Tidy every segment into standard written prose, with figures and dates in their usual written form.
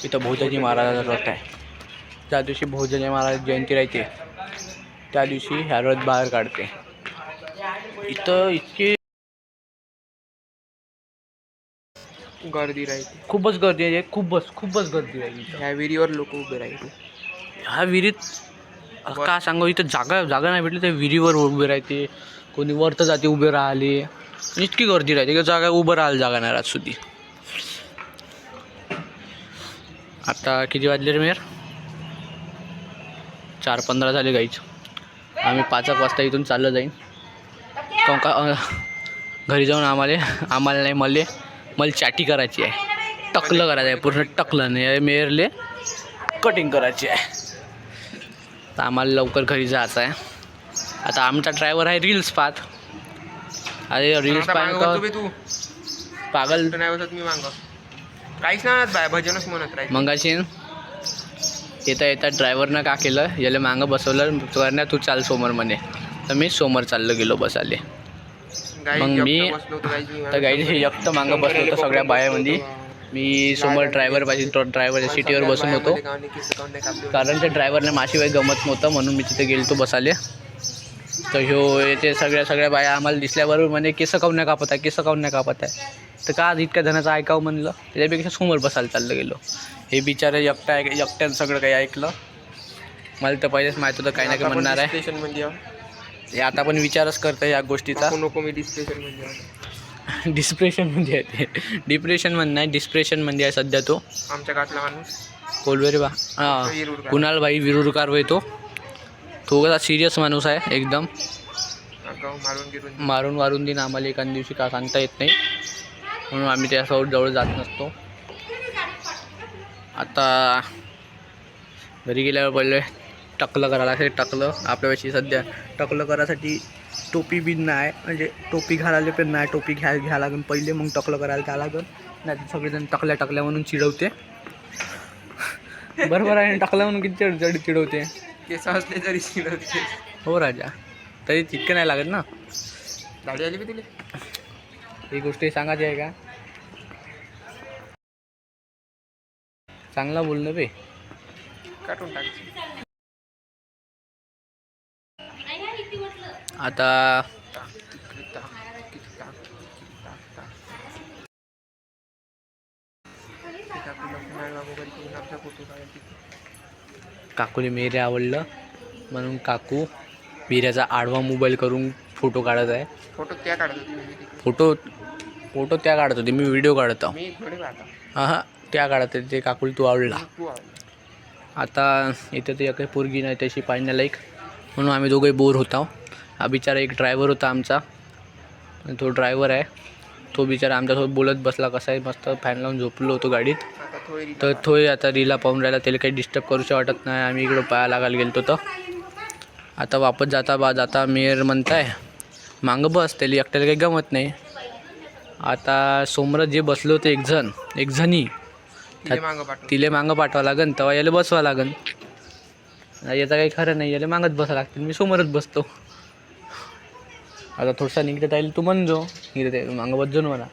इथं भोजाजी महाराजाचा रथ आहे. ज्या दिवशी भोजाजी महाराज जयंती राहते त्या दिवशी ह्या रथ बाहेर काढते. इथं इतकी गर्दी राहते, खूपच गर्दी आहे. खूपच गर्दी राहील. ह्या विहिरीवर लोक उभे राहते. ह्या विहिरीत का सांगू, इथं जागा नाही भेटली तर विहिरीवर उभे राहते. कोणी वरतं जाते उभे राहिले. इतकी गर्दी राहते की जागा उभं राहायला जागा नाही राहत सुद्धी. आता किती वाजले रे मेर? 4:15 झाले गाईच. आम्ही 5 वाजता इथून चाललं जाईन. काहून का घरी जाऊन आम्हाला नाही मला चॅटी करायची आहे. टकलं करायचं आहे, पूर्ण टकलं नाही मेरले कटिंग करायची आहे. तर आम्हाला लवकर घरी जायचं आहे. आता आमचा ड्रायव्हर आहे रील्स पाहत. अरे रील्स पाहत तू पागल नाही बसत मी मांग काहीच नाही म्हणत बाय, भजनच म्हणत राहील. मंगाशी येता ड्रायव्हरनं का केलं, याला मागं बसवलं. करण्या तू चाल समोर म्हणे. तर मी समोर चाललो गेलो बसाले. मग मी तर गाडी एकटं मागं बसलो होतो सगळ्या बायामध्ये. मी समोर ड्रायव्हर पाहिजे, ड्रायव्हरच्या सीटीवर बसून होतो. कारण ते ड्रायव्हरने माझीशिवाय गमत नव्हतं म्हणून मी तिथे गेलो बसाले. तर याचे सगळ्या बाया आम्हाला दिसल्याबरोबर म्हणे केस काऊन नाही कापत आहे. तर का इतक्या जणांचं ऐकावं म्हणलं, त्याच्यापेक्षा समोर बसायला चाललं गेलो. हे बिचारे एकट्यानं सगळं काही ऐकलं. मला तर पहिलेच माहीत होतं काही ना काही म्हणणार आहे. हे आता पण विचारच करतं या गोष्टीचा. नको मी डिस्प्रेशन डिप्रेशनमध्ये आहे ते. डिप्रेशनमध्ये नाही, डिस्प्रेशनमध्ये आहे सध्या तो. आमच्या गाठला माणूस कोलवेरे बा कुणाल भाई विरुरकार होय तो कसा सिरियस माणूस आहे एकदम. मारून देईन आम्हाला एखाद्या दिवशी, का सांगता येत नाही. म्हणून आम्ही त्यासोबत जवळ जात नसतो. आता घरी गेल्यावर पहिले टकलं करायला लागते. टकलं आपल्यापाशी सध्या टकलं करायसाठी टोपी बिन नाही, म्हणजे टोपी घालायला पण नाही. टोपी घ्या लागेल पहिले, मग टकलं करायला त्या लागेल. नाही तर सगळेजण टकल्या म्हणून चिडवते. बरोबर आहे, टकलं म्हणून किती चिडवते. केस असले तरी चिडवते. हो राजा, तरी तितकं नाही लागत ना. गाडी आली बी तुला ही गोष्ट सांगायची आहे का? चांगला बोलणं बे. काटून टाकायची. आता काकूने मेरे आवडलं म्हणून काकू बिऱ्याचा आडवा मोबाईल करून फोटो काढत आहे. फोटो त्या काढत फोटो त्या काढत होते, मी व्हिडिओ काढत आहो. मी थोडे पाहता हां त्या काढत होते. ते काकूला तू आवडला. आता इथं ते काही पोरगी नाही त्याशी पाहण्यालायक, म्हणून आम्ही दोघे बोर होतो. हा बिचारा एक ड्रायव्हर होता आमचा, तो ड्रायव्हर आहे. तो बिचारा आमच्यासोबत बोलत बसला. कसा आहे मस्त फॅन लावून झोपलो होतो गाडीत. तर तो आता रीला पाहून राहिला, त्याला काही डिस्टर्ब करूशी वाटत नाही. आम्ही इकडं पाया लागायला गेलो तर आता वापस जाता मेयर म्हणताय मागं बस, त्याला एकट्याला काही गमत नाही. आता समोर जे बसलो होते एक जणी तिले मागं पाठवा लागन, तेव्हा याला बसवा लागन. याचं काही खरं नाही, याला मागत बसा लागतील. मी समोरच बसतो. आता थोडसा निघत राहील तू म्हणजो, निघते मागं बसजो ना म्हणा.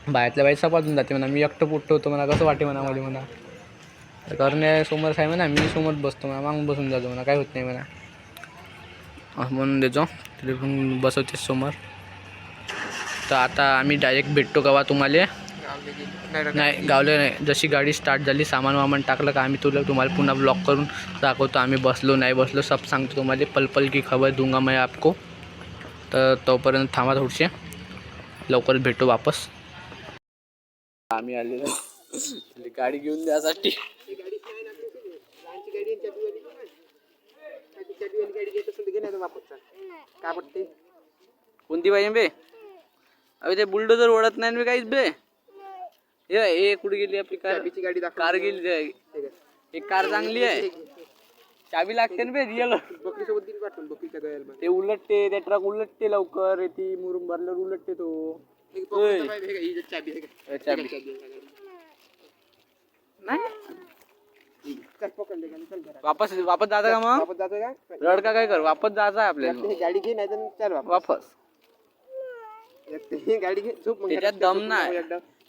बाहेरल्या बाहेर सपाजून जाते म्हणा. मी एकटं पुटतो होतो म्हणा, कसं वाटे म्हणा मध्ये म्हणा. करण्या समोर आहे म्हणा, मी समोर बसतो म्हणा, मागून बसून जातो म्हणा, काय होत नाही म्हणा. म्हणून देतो तिथे पण बसवतेस समोर. तर आता आम्ही डायरेक्ट भेटतो केव्हा तुम्हाला? नाही गावले नाही. जशी गाडी स्टार्ट झाली, सामान टाकलं का आम्ही तुम्हाला पुन्हा ब्लॉक करून दाखवतो. आम्ही बसलो नाही बसलो सब सांगतो तुम्हाला. पल की खबर दूंगा मैं आपको. तर तोपर्यंत थांबा थोडीशी, लवकर भेटू वापस. आम्ही आलेलो गाडी घेऊन द्यासाठी. कोणती पाहिजे बे? अरे ते बुलडोजर ओढत नाही बे काहीच बे. हे कुठे गेली आपली गाडी? कार गेली. एक कार चांगली आहे, चाबी लागते ना बे रिअल. ते उलटते, त्या ट्रक उलटते लवकर. ती मुरुम भरल्यावर उलटते तो. वापस जाता का मग? रडका काय कर, वापस जायचं आहे आपल्याला. गाडी घे नाही तर चल वापस. गाडी घे. झोप त्याच्यात दम नाही.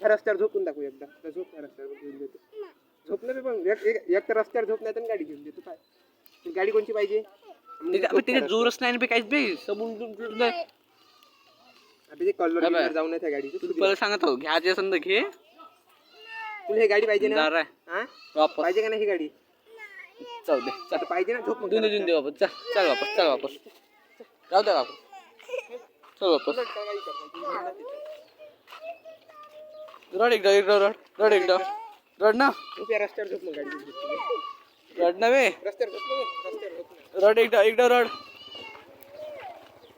ह्या रस्त्यावर झोपून दाखवू एकदा तर झोप ह्या रस्त्यावर घेऊन देतो झोपणार आहे पण एक तर रस्त्यावर झोप नाही तर गाडी घेऊन देतो काय ती गाडी कोणची पाहिजे त्याच्या जोरच नाही ना काहीच बे समोर नाही. अबे ते कॉलर जाऊन त्या गाडीचं तू पहिलं सांगत हो घ्यायचे संद घे. तुला ही गाडी पाहिजे ना दार हा वापस पाहिजे का नाही ही गाडी जाऊ दे चल आता पाहिजे ना झोप मग देऊन दे वापस चल वापस जाऊ दे वापस चल वापस रड एकदा रड ना त्या रस्त्यावर झोप मग गाडी रड ना बे रस्त्यावर झोप रस्त्यावर झोप रड एकदा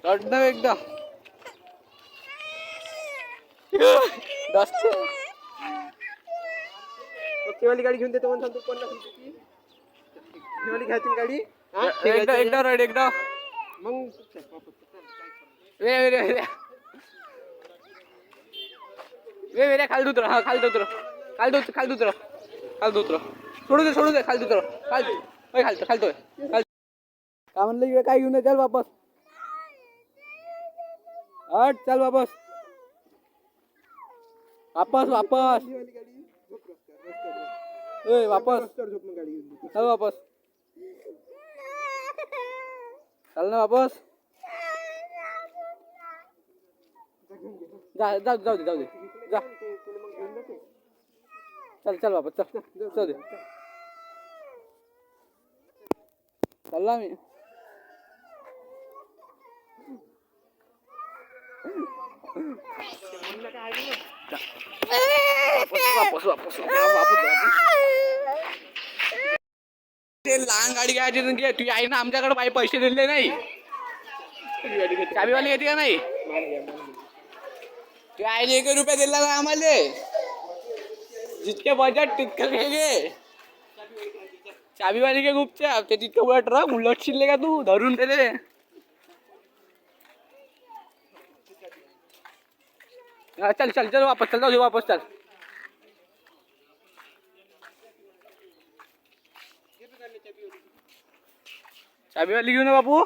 रड ना एकदा दस्त मग केवाली गाडी घेऊन देतो म्हणून सांगतो 50 रुपयाची केवाली घ्यायची ना गाडी हा एकदा रड एकदा मग वे खाली उतर हा खाली उतर सोडू दे खाली उतर खालतोय काय म्हणलं इकडे काय घेऊन चल वापस हट चल वापस केवाली गाडी झोप रस्त्यावर वापस रस्त्यावर झोप मग गाडी घेऊन देतो चल वापस चल ना वापस जाऊ दे जा चल वापस चल दे चल मी वापस ते लहान गाडी घ्यायची घे तुझी आई ना आमच्याकडे पैसे दिले नाही चाबीवाली येते का नाही तुझ्या आईने 1 रुपया दिला का आम्हाला जितके बजेट तितकं घे चाबीवाली घे गुपचाप ते तितकं उलट उलटशील का तू धरून दिले चल वापस चल जाऊ वापस चल चाबीवाली घेऊ ना बापू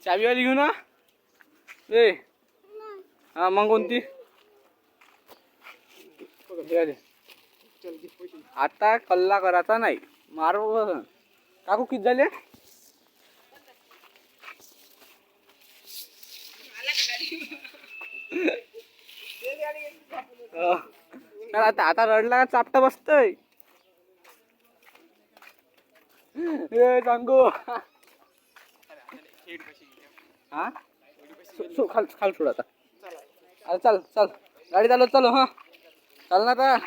चाबीवाली घेऊ ना ए हा मग कोणती आता कल्ला करायचा नाही मार काकू किती झाले आता रडला चापटा बसतय सांगू हा खाल सोड आता अरे चल गाडी चालव हा चाल ना आता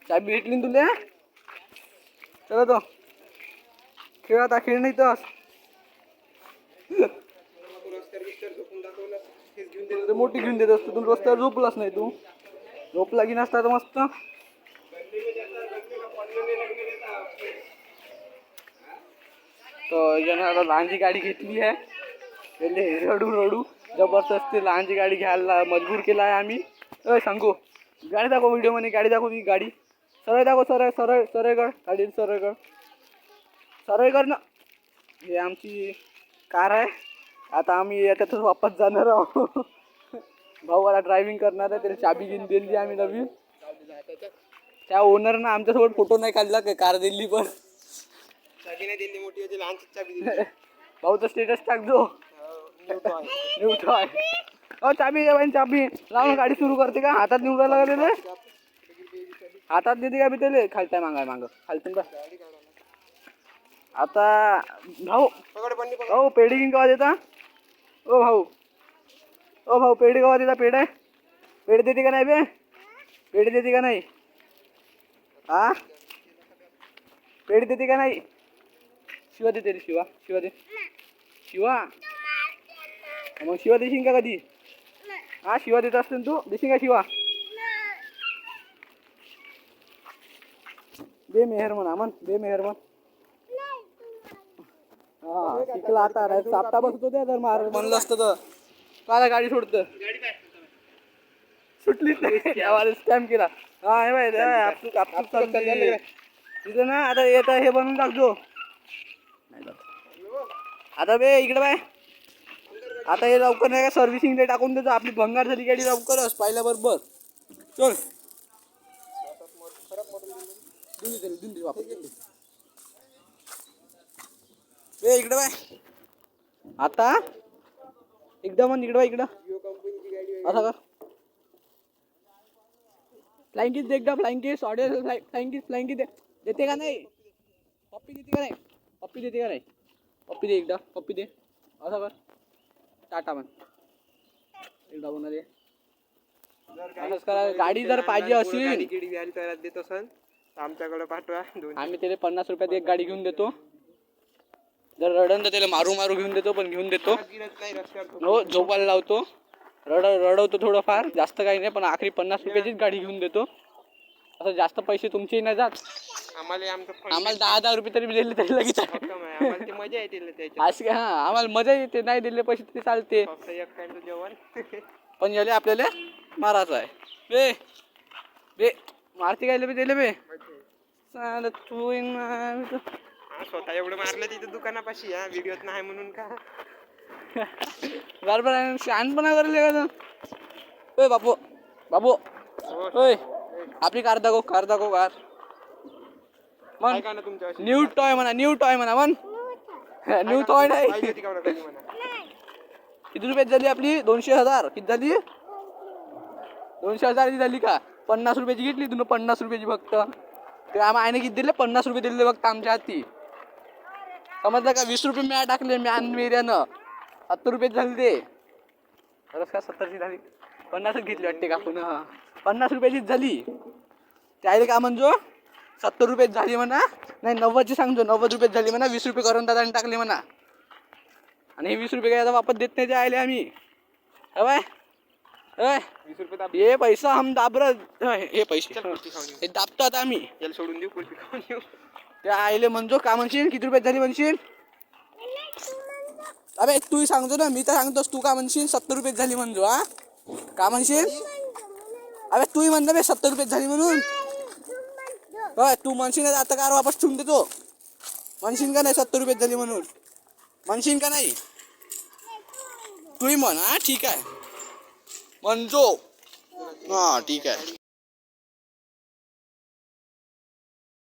चाबी भेटली तुला चला तो खेळ आता खेळ नाही तर मोठी घेऊन देत असतो तू रस्त्यावर झोपलाच नाही तू झोपला की नसता तर मस्त तर यानं आता लहानची गाडी घेतली आहे पहिले रडू जबरदस्ती लहानची गाडी घ्यायला मजबूर केला आहे आम्ही सांगू गाडी दाखव व्हिडिओमध्ये गाडी दाखव ती गाडी सरळ दाखव सरळ कर गाडी सरळ कर ना हे आमची कार आहे आता आम्ही याच्यातच वापस जाणार आहोत भाऊ आता ड्रायव्हिंग करणार आहे त्याला चाबी घेऊन दिली आम्ही नवीन त्या ओनरनं आमच्यासोबत फोटो नाही काढला काय कार दिली पण चाबी नाही दिली मोठी होती लहानची चाबी दिली भाऊचा स्टेटस टाकतो निवतो आहे चाबी चाबी लावून गाडी सुरू करते का हातात निवडायला लागले हातात देते का बितेले खालताय माग खालतून बस आता भाऊ पेढी किंग केव्हा देता ओ भाऊ पेढी केव्हा देता पेढी देते का नाही बे पेढी देते का नाही हा पेढी देते का नाही शिवा देते रे शिवा मग शिवा देशील का कधी हा शिवा देत असते तू देशील का शिवा बे मेहरमन हा शिकला आता चापटा बसतो त्या तर मार म्हणलं असतं तर काला गाडी सोडतं सुटलीच नाही स्टॅम्प केला हा हे बाय तिथं ना आता येत हे बनवून टाकतो आता बे इकडे बाय आता हे लवकर नाही का सर्व्हिसिंग टाकून देतो. आपली भंगार झाली गाडी लवकरच पाहिल्या बरोबर. चल इकडे बाय आता एकदम इकडं इकडं असं कर. फ्लाइंग किस दे एकदा. Flying kiss audio. Flying kiss देते का नाही. पप्पी देते का नाही. पप्पी देते का नाही. पप्पी दे एकदा. पप्पी दे असं कर. टाटा म्हण एकदा बोला दे. असंच करा. गाडी जर पाहिजे असेल देतो सण आमच्याकडे पाठवा. आम्ही त्याला 50 रुपयात एक गाडी घेऊन देतो. जर रडन तर त्याला मारू घेऊन देतो. पण घेऊन देतो. हो झोपायला लावतो. रडवतो थोडंफार. जास्त काही नाही पण आखरी 50 रुपयाचीच गाडी घेऊन देतो. असं जास्त पैसे तुमचे नाही जात. आम्हाला 10,000 रुपये तरी दिले तरी लगेच मजा येते असं हा आम्हाला मजा येते. नाही दिले पैसे तरी चालते. जेवण पण याले आपल्याला मारायचं आहे. बे बे मारती काय बे दिले बे तू स्वतः एवढं मारलं तिथं दुकानापाशी. हा व्हिडिओत नाही म्हणून का बरोबर शहाणपणा करले का बापू. बाबू होय आपली कार दाखव. कार म्हण. न्यू टॉय म्हणा. म्हण. न्यू टॉय नाही. किती रुपयात झाली आपली. 200,000. किती झाली. 200,000 झाली का. 50 रुपयाची घेतली तुम्ही. 50 रुपयाची फक्त. ते आम्ही आईने किती दिले. 50 रुपये दिले फक्त आमच्या हाती. समजलं का. 20 रुपये म्या टाकले. मेऱ्यानं 70 रुपये झाले ते. खरंच का 70ची झाली. 50च घेतली वाटते का पुन्हा. 50 रुपयाचीच झाली. त्याला का म्हणजो 70 रुपये झाली म्हणा. नाही 90ची सांगतो. 90 रुपये झाली म्हणा. 20 रुपये करून दादाने टाकले म्हणा. आणि हे 20 रुपये काय आता वापस देत नाही. ते आले आम्ही. बाय 20 रुपये हे पैसा हम दाबर. हे पैसे हे दाबतो आता आम्ही. याला सोडून देऊ. कुल्फी खाऊन देऊ. ते आले म्हणजो का म्हणशील. किती रुपयात झाली म्हणशील. अबे तू सांगतो ना. मी तर सांगतोस. तू का म्हणशील 70 रुपये झाली म्हणजो. हा का म्हणशील. अबे तूही म्हणलं बे 70 रुपये झाली म्हणून. होय तू म्हणशील आता कार वापस ठेवून देतो. म्हणशील का नाही 70 रुपये झाली म्हणून. म्हणशील का नाही. तूही म्हण. हा ठीक आहे म्हणजो. हा ठीक आहे.